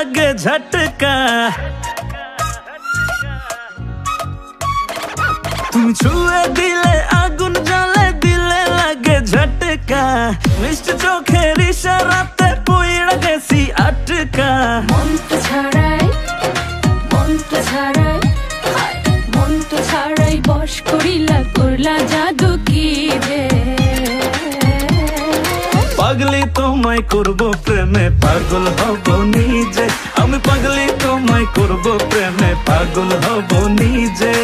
লাগে ঝটকা, তুমি ছুঁয়ে দিলে আগুন জ্বলে, দিলে লাগে ঝটকা। মিষ্টি চোখের ইশারাতে পইড়া গেছি আটকা। মনটা ছাড়াই, মনটা ছাড়াই, মনটা ছাড়াই বশ করিলা, করলা জাদু কি রে। পাগলি তোমায় করব প্রেমে, পাগল হব নিজে। আমি পাগলি তোমায় করব প্রেমে, পাগল হব নিজে।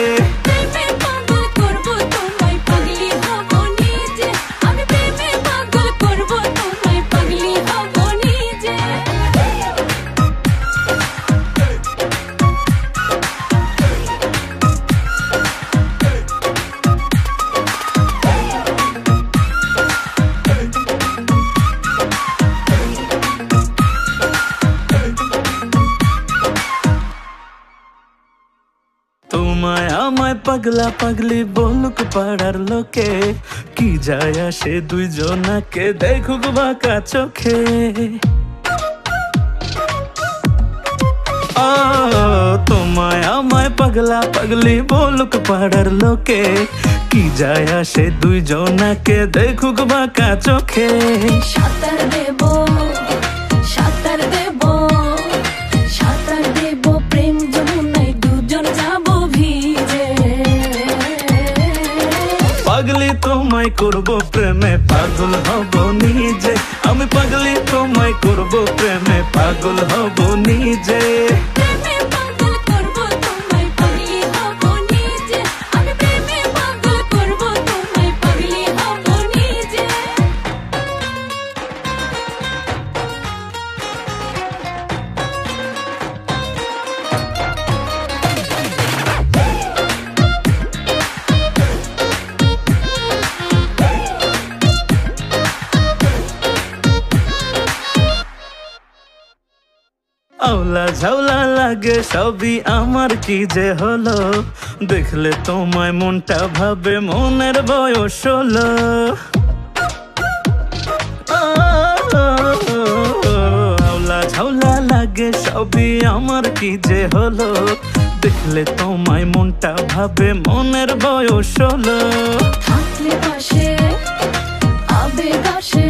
তোমায় আমায় পাগলা পাগলি বলুক পাড়ার লোকে, কি যায় আসে দুইজনাকে দেখুক বাঁকা চোখে। তোমায় আমায় পাগলা পাগলি বলুক পাড়ার লোকে, কি যায় আসে দুইজনাকে দেখুক বাঁকা চোখে। সাঁতার দেব, সাঁতার দেব, সাঁতার দেব প্রেম যমুনায়, দুজন যাব ভিজে। পাগলি তোমায় করব প্রেমে, পাগল হব নিজে। আমি পাগলি তোমায় করব প্রেমে, পাগল হব নিজে। আওলা ঝাউলা লাগে সবই আমার, কি যে হলো দেখলে তোমায় মনটা ভাবে মনের বয়স হলো। আওলা ঝাউলা লাগে সবই আমার, কি যে হলো দেখলে তোমায় মনটা ভাবে মনের বয়স হলো। থাকলে পাশে আবেগ আসে,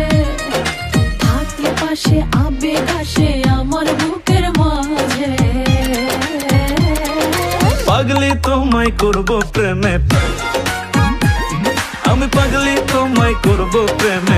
থাকলে পাশে আবেগ আসে আমার বুকের মাঝে। পাগলি তোমায় করব প্রেমে, আমি পাগলি তোমায় করব প্রেমে,